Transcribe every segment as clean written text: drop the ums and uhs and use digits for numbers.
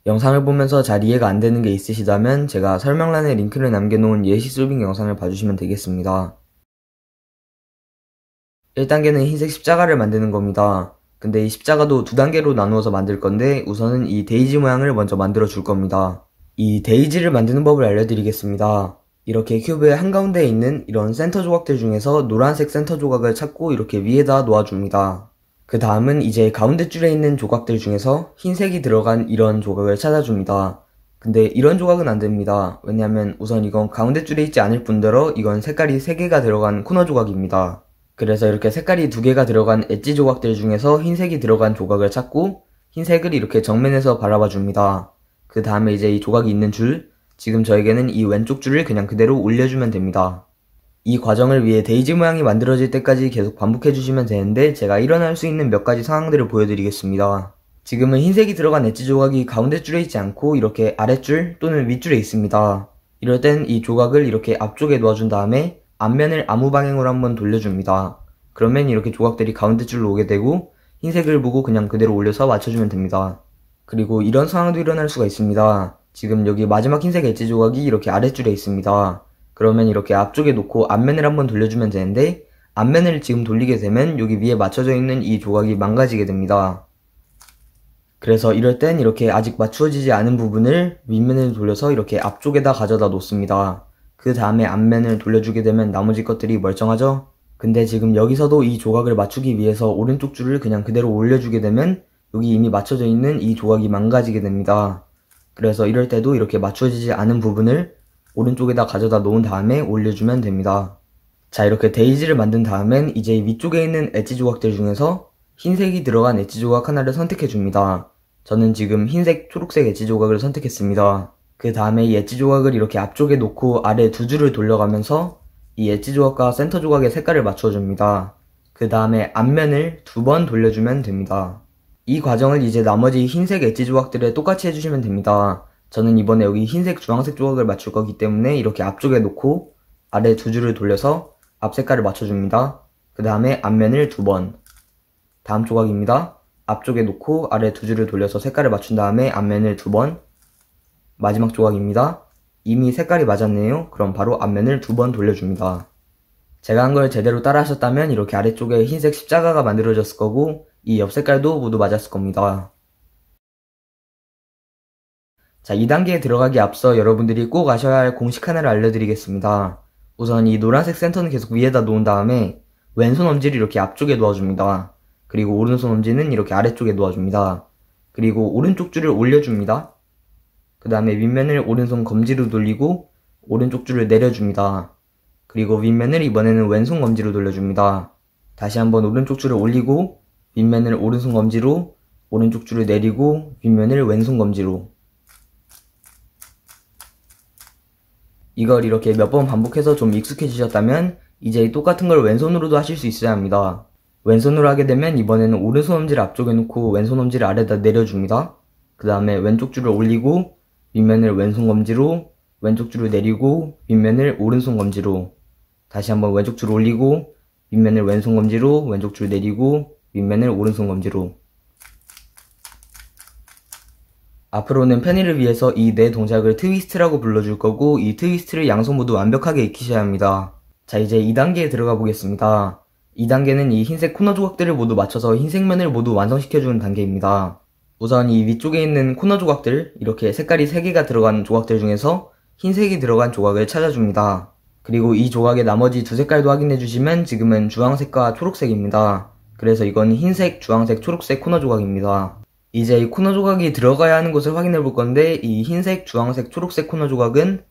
영상을 보면서 잘 이해가 안 되는 게 있으시다면 제가 설명란에 링크를 남겨놓은 예시 솔빙 영상을 봐주시면 되겠습니다. 1단계는 흰색 십자가를 만드는 겁니다. 근데 이 십자가도 두 단계로 나누어서 만들 건데 우선은 이 데이지 모양을 먼저 만들어 줄 겁니다. 이 데이지를 만드는 법을 알려드리겠습니다. 이렇게 큐브의 한가운데에 있는 이런 센터 조각들 중에서 노란색 센터 조각을 찾고 이렇게 위에다 놓아줍니다. 그 다음은 이제 가운데 줄에 있는 조각들 중에서 흰색이 들어간 이런 조각을 찾아줍니다. 근데 이런 조각은 안됩니다. 왜냐면 우선 이건 가운데 줄에 있지 않을 뿐더러 이건 색깔이 3개가 들어간 코너 조각입니다. 그래서 이렇게 색깔이 2개가 들어간 엣지 조각들 중에서 흰색이 들어간 조각을 찾고 흰색을 이렇게 정면에서 바라봐 줍니다. 그 다음에 이제 이 조각이 있는 줄, 지금 저에게는 이 왼쪽 줄을 그냥 그대로 올려주면 됩니다. 이 과정을 위해 데이지 모양이 만들어질 때까지 계속 반복해 주시면 되는데 제가 일어날 수 있는 몇 가지 상황들을 보여드리겠습니다. 지금은 흰색이 들어간 엣지 조각이 가운데 줄에 있지 않고 이렇게 아랫줄 또는 윗줄에 있습니다. 이럴 땐 이 조각을 이렇게 앞쪽에 놓아준 다음에 앞면을 아무 방향으로 한번 돌려줍니다. 그러면 이렇게 조각들이 가운데 줄로 오게 되고 흰색을 보고 그냥 그대로 올려서 맞춰주면 됩니다. 그리고 이런 상황도 일어날 수가 있습니다. 지금 여기 마지막 흰색 엣지 조각이 이렇게 아랫줄에 있습니다. 그러면 이렇게 앞쪽에 놓고 앞면을 한번 돌려주면 되는데 앞면을 지금 돌리게 되면 여기 위에 맞춰져 있는 이 조각이 망가지게 됩니다. 그래서 이럴 땐 이렇게 아직 맞추어지지 않은 부분을 윗면을 돌려서 이렇게 앞쪽에다 가져다 놓습니다. 그 다음에 앞면을 돌려주게 되면 나머지 것들이 멀쩡하죠? 근데 지금 여기서도 이 조각을 맞추기 위해서 오른쪽 줄을 그냥 그대로 올려주게 되면 여기 이미 맞춰져 있는 이 조각이 망가지게 됩니다. 그래서 이럴 때도 이렇게 맞춰지지 않은 부분을 오른쪽에다 가져다 놓은 다음에 올려주면 됩니다. 자, 이렇게 데이지를 만든 다음엔 이제 위쪽에 있는 엣지 조각들 중에서 흰색이 들어간 엣지 조각 하나를 선택해 줍니다. 저는 지금 흰색, 초록색 엣지 조각을 선택했습니다. 그 다음에 이 엣지 조각을 이렇게 앞쪽에 놓고 아래 두 줄을 돌려가면서 이 엣지 조각과 센터 조각의 색깔을 맞춰줍니다. 그 다음에 앞면을 2번 돌려주면 됩니다. 이 과정을 이제 나머지 흰색 엣지 조각들에 똑같이 해주시면 됩니다. 저는 이번에 여기 흰색, 주황색 조각을 맞출 거기 때문에 이렇게 앞쪽에 놓고 아래 두 줄을 돌려서 앞 색깔을 맞춰줍니다. 그 다음에 앞면을 2번. 다음 조각입니다. 앞쪽에 놓고 아래 두 줄을 돌려서 색깔을 맞춘 다음에 앞면을 2번. 마지막 조각입니다. 이미 색깔이 맞았네요. 그럼 바로 앞면을 2번 돌려줍니다. 제가 한 걸 제대로 따라 하셨다면 이렇게 아래쪽에 흰색 십자가가 만들어졌을 거고 이 옆 색깔도 모두 맞았을 겁니다. 자, 2단계에 들어가기 앞서 여러분들이 꼭 아셔야 할 공식 하나를 알려드리겠습니다. 우선 이 노란색 센터는 계속 위에다 놓은 다음에 왼손 엄지를 이렇게 앞쪽에 놓아줍니다. 그리고 오른손 엄지는 이렇게 아래쪽에 놓아줍니다. 그리고 오른쪽 줄을 올려줍니다. 그 다음에 윗면을 오른손 검지로 돌리고 오른쪽 줄을 내려줍니다. 그리고 윗면을 이번에는 왼손 검지로 돌려줍니다. 다시 한번 오른쪽 줄을 올리고 윗면을 오른손 검지로, 오른쪽 줄을 내리고 윗면을 왼손 검지로. 이걸 이렇게 몇 번 반복해서 좀 익숙해지셨다면 이제 똑같은 걸 왼손으로도 하실 수 있어야 합니다. 왼손으로 하게 되면 이번에는 오른손 엄지를 앞쪽에 놓고 왼손 엄지를 아래다 내려줍니다. 그 다음에 왼쪽 줄을 올리고 윗면을 왼손 검지로, 왼쪽 줄을 내리고 윗면을 오른손 검지로. 다시 한번 왼쪽 줄 올리고 윗면을 왼손 검지로, 왼쪽 줄 내리고 윗면을 오른손 검지로. 앞으로는 편의를 위해서 이 네 동작을 트위스트라고 불러줄 거고 이 트위스트를 양손 모두 완벽하게 익히셔야 합니다. 자, 이제 2단계에 들어가 보겠습니다. 2단계는 이 흰색 코너 조각들을 모두 맞춰서 흰색 면을 모두 완성시켜주는 단계입니다. 우선 이 위쪽에 있는 코너 조각들, 이렇게 색깔이 3개가 들어간 조각들 중에서 흰색이 들어간 조각을 찾아줍니다. 그리고 이 조각의 나머지 두 색깔도 확인해주시면 지금은 주황색과 초록색입니다. 그래서 이건 흰색, 주황색, 초록색 코너 조각입니다. 이제 이 코너 조각이 들어가야 하는 곳을 확인해 볼 건데 이 흰색, 주황색, 초록색 코너 조각은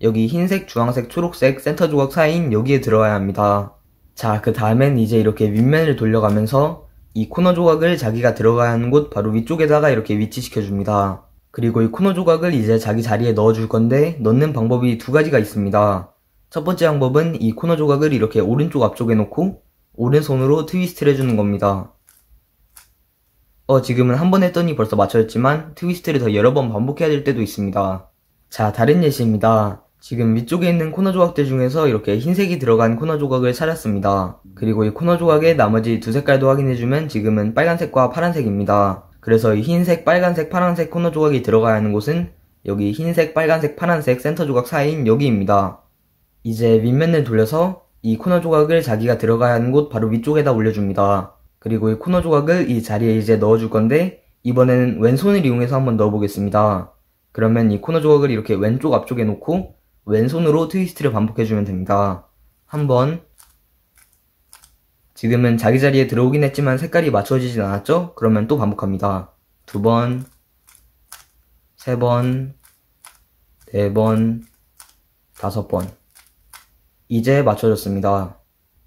여기 흰색, 주황색, 초록색 센터 조각 사이인 여기에 들어가야 합니다. 자, 그 다음엔 이제 이렇게 윗면을 돌려가면서 이 코너 조각을 자기가 들어가야 하는 곳 바로 위쪽에다가 이렇게 위치시켜 줍니다. 그리고 이 코너 조각을 이제 자기 자리에 넣어줄 건데 넣는 방법이 두 가지가 있습니다. 첫 번째 방법은 이 코너 조각을 이렇게 오른쪽 앞쪽에 놓고 오른손으로 트위스트를 해주는 겁니다. 지금은 한 번 했더니 벌써 맞춰졌지만 트위스트를 더 여러 번 반복해야 될 때도 있습니다. 자, 다른 예시입니다. 지금 위쪽에 있는 코너 조각들 중에서 이렇게 흰색이 들어간 코너 조각을 찾았습니다. 그리고 이 코너 조각의 나머지 두 색깔도 확인해주면 지금은 빨간색과 파란색입니다. 그래서 이 흰색, 빨간색, 파란색 코너 조각이 들어가야 하는 곳은 여기 흰색, 빨간색, 파란색 센터 조각 사이인 여기입니다. 이제 윗면을 돌려서 이 코너 조각을 자기가 들어가야 하는 곳 바로 위쪽에다 올려줍니다. 그리고 이 코너 조각을 이 자리에 이제 넣어줄 건데 이번에는 왼손을 이용해서 한번 넣어보겠습니다. 그러면 이 코너 조각을 이렇게 왼쪽 앞쪽에 놓고 왼손으로 트위스트를 반복해주면 됩니다. 한번. 지금은 자기 자리에 들어오긴 했지만 색깔이 맞춰지진 않았죠? 그러면 또 반복합니다. 2번, 3번, 4번, 5번. 이제 맞춰졌습니다.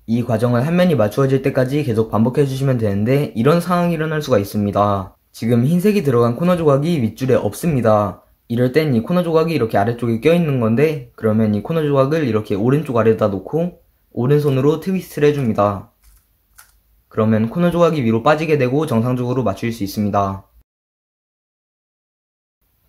이 과정을 한 면이 맞추어질 때까지 계속 반복해주시면 되는데 이런 상황이 일어날 수가 있습니다. 지금 흰색이 들어간 코너 조각이 윗줄에 없습니다. 이럴 땐 이 코너 조각이 이렇게 아래쪽에 껴있는 건데 그러면 이 코너 조각을 이렇게 오른쪽 아래에다 놓고 오른손으로 트위스트를 해줍니다. 그러면 코너 조각이 위로 빠지게 되고 정상적으로 맞출 수 있습니다.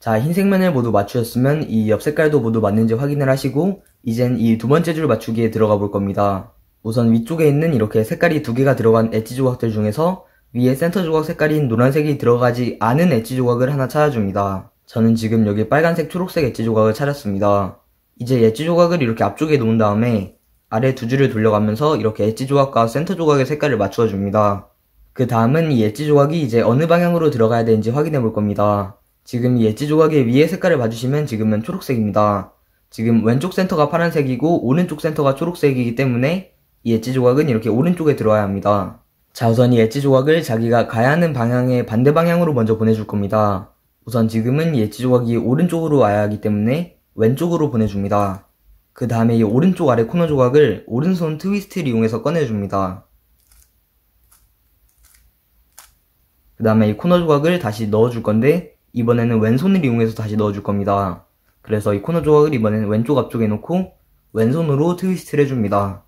자, 흰색 면을 모두 맞추셨으면 이 옆 색깔도 모두 맞는지 확인을 하시고 이젠 이 두 번째 줄 맞추기에 들어가 볼 겁니다. 우선 위쪽에 있는 이렇게 색깔이 두 개가 들어간 엣지 조각들 중에서 위에 센터 조각 색깔인 노란색이 들어가지 않은 엣지 조각을 하나 찾아줍니다. 저는 지금 여기 빨간색, 초록색 엣지 조각을 찾았습니다. 이제 엣지 조각을 이렇게 앞쪽에 놓은 다음에 아래 두 줄을 돌려가면서 이렇게 엣지 조각과 센터 조각의 색깔을 맞추어 줍니다. 그 다음은 이 엣지 조각이 이제 어느 방향으로 들어가야 되는지 확인해 볼 겁니다. 지금 이 엣지 조각의 위에 색깔을 봐주시면 지금은 초록색입니다. 지금 왼쪽 센터가 파란색이고 오른쪽 센터가 초록색이기 때문에 이 엣지 조각은 이렇게 오른쪽에 들어와야 합니다. 자, 우선 이 엣지 조각을 자기가 가야 하는 방향의 반대 방향으로 먼저 보내줄 겁니다. 우선 지금은 이 엣지 조각이 오른쪽으로 와야 하기 때문에 왼쪽으로 보내줍니다. 그 다음에 이 오른쪽 아래 코너 조각을 오른손 트위스트를 이용해서 꺼내줍니다. 그 다음에 이 코너 조각을 다시 넣어줄 건데 이번에는 왼손을 이용해서 다시 넣어줄 겁니다. 그래서 이 코너 조각을 이번에는 왼쪽 앞쪽에 놓고 왼손으로 트위스트를 해줍니다.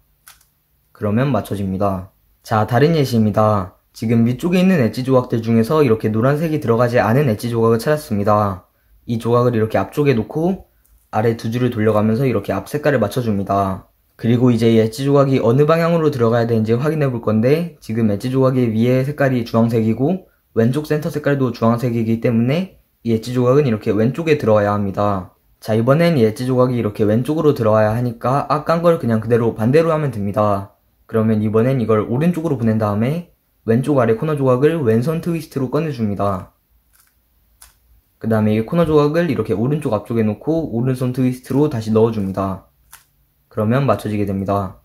그러면 맞춰집니다. 자, 다른 예시입니다. 지금 위쪽에 있는 엣지 조각들 중에서 이렇게 노란색이 들어가지 않은 엣지 조각을 찾았습니다. 이 조각을 이렇게 앞쪽에 놓고 아래 두 줄을 돌려가면서 이렇게 앞 색깔을 맞춰줍니다. 그리고 이제 이 엣지 조각이 어느 방향으로 들어가야 되는지 확인해 볼 건데 지금 엣지 조각의 위에 색깔이 주황색이고 왼쪽 센터 색깔도 주황색이기 때문에 이 엣지 조각은 이렇게 왼쪽에 들어와야 합니다. 자, 이번엔 이 엣지 조각이 이렇게 왼쪽으로 들어와야 하니까 아까 한 걸 그냥 그대로 반대로 하면 됩니다. 그러면 이번엔 이걸 오른쪽으로 보낸 다음에 왼쪽 아래 코너 조각을 왼손 트위스트로 꺼내줍니다. 그 다음에 이 코너 조각을 이렇게 오른쪽 앞쪽에 놓고 오른손 트위스트로 다시 넣어줍니다. 그러면 맞춰지게 됩니다.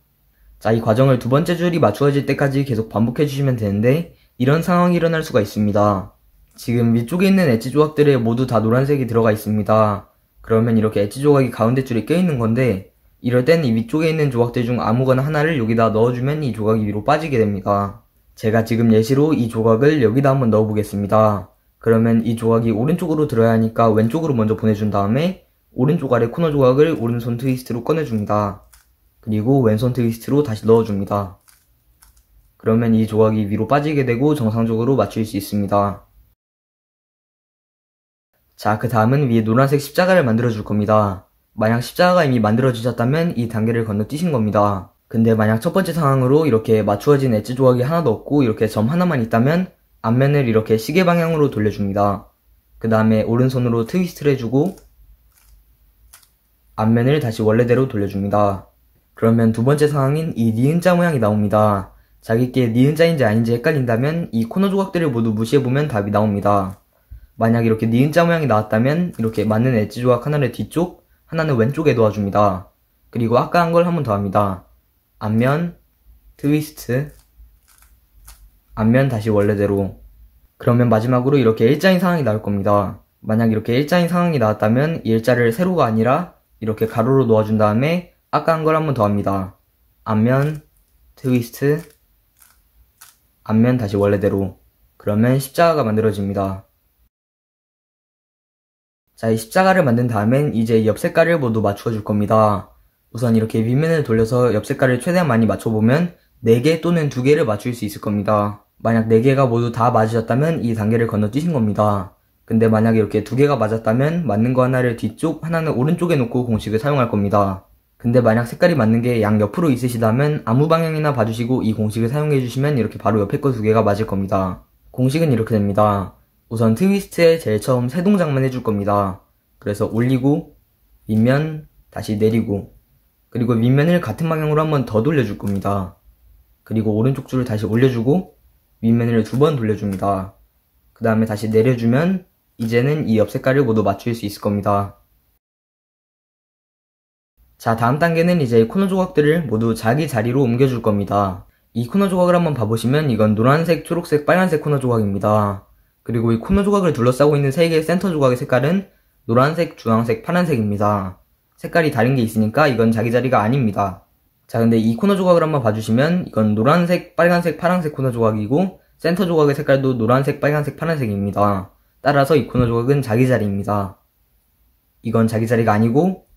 자, 이 과정을 두 번째 줄이 맞추어질 때까지 계속 반복해주시면 되는데 이런 상황이 일어날 수가 있습니다. 지금 위쪽에 있는 엣지 조각들에 모두 다 노란색이 들어가 있습니다. 그러면 이렇게 엣지 조각이 가운데 줄에 껴있는 건데 이럴 땐 이 위쪽에 있는 조각들 중 아무거나 하나를 여기다 넣어주면 이 조각이 위로 빠지게 됩니다. 제가 지금 예시로 이 조각을 여기다 한번 넣어보겠습니다. 그러면 이 조각이 오른쪽으로 들어야 하니까 왼쪽으로 먼저 보내준 다음에 오른쪽 아래 코너 조각을 오른손 트위스트로 꺼내줍니다. 그리고 왼손 트위스트로 다시 넣어줍니다. 그러면 이 조각이 위로 빠지게 되고 정상적으로 맞출 수 있습니다. 자, 그 다음은 위에 노란색 십자가를 만들어 줄 겁니다. 만약 십자가가 이미 만들어지셨다면 이 단계를 건너뛰신 겁니다. 근데 만약 첫 번째 상황으로 이렇게 맞추어진 엣지 조각이 하나도 없고 이렇게 점 하나만 있다면 앞면을 이렇게 시계 방향으로 돌려줍니다. 그 다음에 오른손으로 트위스트를 해주고 앞면을 다시 원래대로 돌려줍니다. 그러면 두 번째 상황인 이 니은자 모양이 나옵니다. 자기께 니은자인지 아닌지 헷갈린다면 이 코너 조각들을 모두 무시해보면 답이 나옵니다. 만약 이렇게 니은자 모양이 나왔다면 이렇게 맞는 엣지 조각 하나를 뒤쪽, 하나는 왼쪽에 놓아줍니다. 그리고 아까 한 걸 한 번 더 합니다. 앞면, 트위스트, 앞면 다시 원래대로. 그러면 마지막으로 이렇게 일자인 상황이 나올 겁니다. 만약 이렇게 일자인 상황이 나왔다면 이 일자를 세로가 아니라 이렇게 가로로 놓아준 다음에 아까 한 걸 한 번 더 합니다. 앞면, 트위스트, 앞면 다시 원래대로. 그러면 십자가가 만들어집니다. 자, 이 십자가를 만든 다음엔 이제 옆 색깔을 모두 맞추어 줄 겁니다. 우선 이렇게 윗면을 돌려서 옆 색깔을 최대한 많이 맞춰보면 4개 또는 2개를 맞출 수 있을 겁니다. 만약 4개가 모두 다 맞으셨다면 이 단계를 건너뛰신 겁니다. 근데 만약에 이렇게 2개가 맞았다면 맞는 거 하나를 뒤쪽, 하나는 오른쪽에 놓고 공식을 사용할 겁니다. 근데 만약 색깔이 맞는 게 양 옆으로 있으시다면 아무 방향이나 봐주시고 이 공식을 사용해주시면 이렇게 바로 옆에 거 2개가 맞을 겁니다. 공식은 이렇게 됩니다. 우선 트위스트에 제일 처음 세 동작만 해줄 겁니다. 그래서 올리고, 윗면, 다시 내리고, 그리고 윗면을 같은 방향으로 한 번 더 돌려줄 겁니다. 그리고 오른쪽 줄을 다시 올려주고, 윗면을 2번 돌려줍니다. 그 다음에 다시 내려주면 이제는 이 옆 색깔을 모두 맞출 수 있을 겁니다. 자, 다음 단계는 이제 코너 조각들을 모두 자기 자리로 옮겨줄 겁니다. 이 코너 조각을 한번 봐보시면 이건 노란색, 초록색, 빨간색 코너 조각입니다. 그리고 이 코너 조각을 둘러싸고 있는 3개의 센터 조각의 색깔은 노란색, 주황색, 파란색입니다. 색깔이 다른 게 있으니까 이건 자기 자리가 아닙니다. 자, 근데 이 코너 조각을 한번 봐주시면 이건 노란색, 빨간색, 파란색 코너 조각이고 센터 조각의 색깔도 노란색, 빨간색, 파란색입니다. 따라서 이 코너 조각은 자기 자리입니다. 이건 자기 자리가 아니고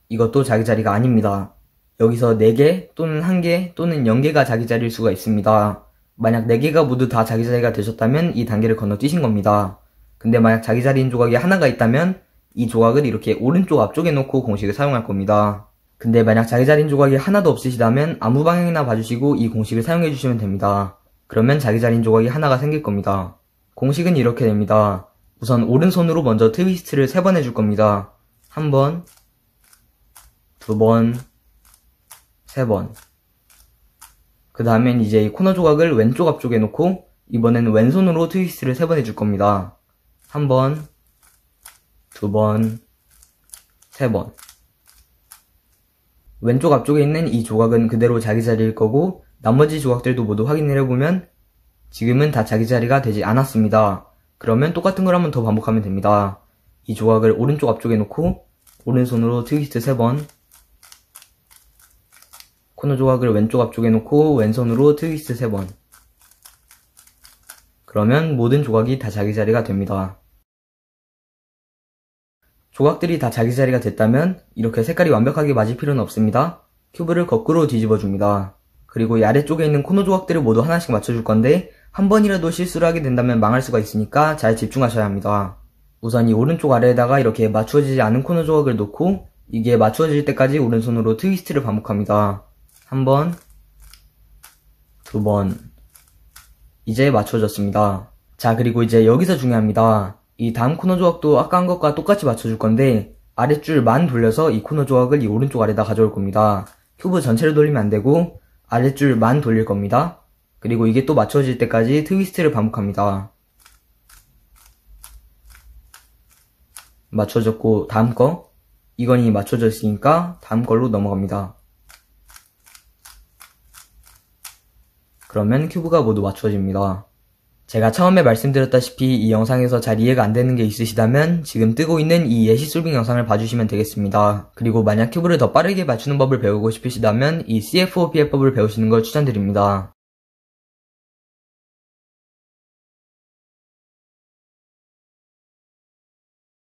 이것도 자기 자리가 아닙니다. 여기서 4개 또는 1개 또는 0개가 자기 자리일 수가 있습니다. 만약 4개가 모두 다 자기 자리가 되셨다면 이 단계를 건너뛰신 겁니다. 근데 만약 자기 자리인 조각이 하나가 있다면 이 조각을 이렇게 오른쪽 앞쪽에 놓고 공식을 사용할 겁니다. 근데 만약 자기 자리인 조각이 하나도 없으시다면 아무 방향이나 봐주시고 이 공식을 사용해 주시면 됩니다. 그러면 자기 자리인 조각이 하나가 생길 겁니다. 공식은 이렇게 됩니다. 우선 오른손으로 먼저 트위스트를 3번 해줄 겁니다. 1번, 2번, 3번. 그 다음엔 이제 이 코너 조각을 왼쪽 앞쪽에 놓고 이번에는 왼손으로 트위스트를 3번 해줄 겁니다. 1번, 2번, 3번. 왼쪽 앞쪽에 있는 이 조각은 그대로 자기 자리일 거고 나머지 조각들도 모두 확인을 해보면 지금은 다 자기 자리가 되지 않았습니다. 그러면 똑같은 걸 한번 더 반복하면 됩니다. 이 조각을 오른쪽 앞쪽에 놓고 오른손으로 트위스트 3번, 코너 조각을 왼쪽 앞쪽에 놓고 왼손으로 트위스트 3번. 그러면 모든 조각이 다 자기 자리가 됩니다. 조각들이 다 자기 자리가 됐다면 이렇게 색깔이 완벽하게 맞을 필요는 없습니다. 큐브를 거꾸로 뒤집어 줍니다. 그리고 이 아래쪽에 있는 코너 조각들을 모두 하나씩 맞춰줄 건데 한 번이라도 실수를 하게 된다면 망할 수가 있으니까 잘 집중하셔야 합니다. 우선 이 오른쪽 아래에다가 이렇게 맞추어지지 않은 코너 조각을 놓고 이게 맞추어질 때까지 오른손으로 트위스트를 반복합니다. 1번, 2번. 이제 맞춰졌습니다. 자, 그리고 이제 여기서 중요합니다. 이 다음 코너 조각도 아까 한 것과 똑같이 맞춰줄 건데 아랫줄만 돌려서 이 코너 조각을 이 오른쪽 아래다 가져올 겁니다. 큐브 전체를 돌리면 안 되고 아랫줄만 돌릴 겁니다. 그리고 이게 또 맞춰질 때까지 트위스트를 반복합니다. 맞춰졌고 다음 거, 이건이 맞춰졌으니까 다음 걸로 넘어갑니다. 그러면 큐브가 모두 맞춰집니다. 제가 처음에 말씀드렸다시피 이 영상에서 잘 이해가 안 되는 게 있으시다면 지금 뜨고 있는 이 예시 솔빙 영상을 봐주시면 되겠습니다. 그리고 만약 큐브를 더 빠르게 맞추는 법을 배우고 싶으시다면 이 CF5 비법을 배우시는 걸 추천드립니다.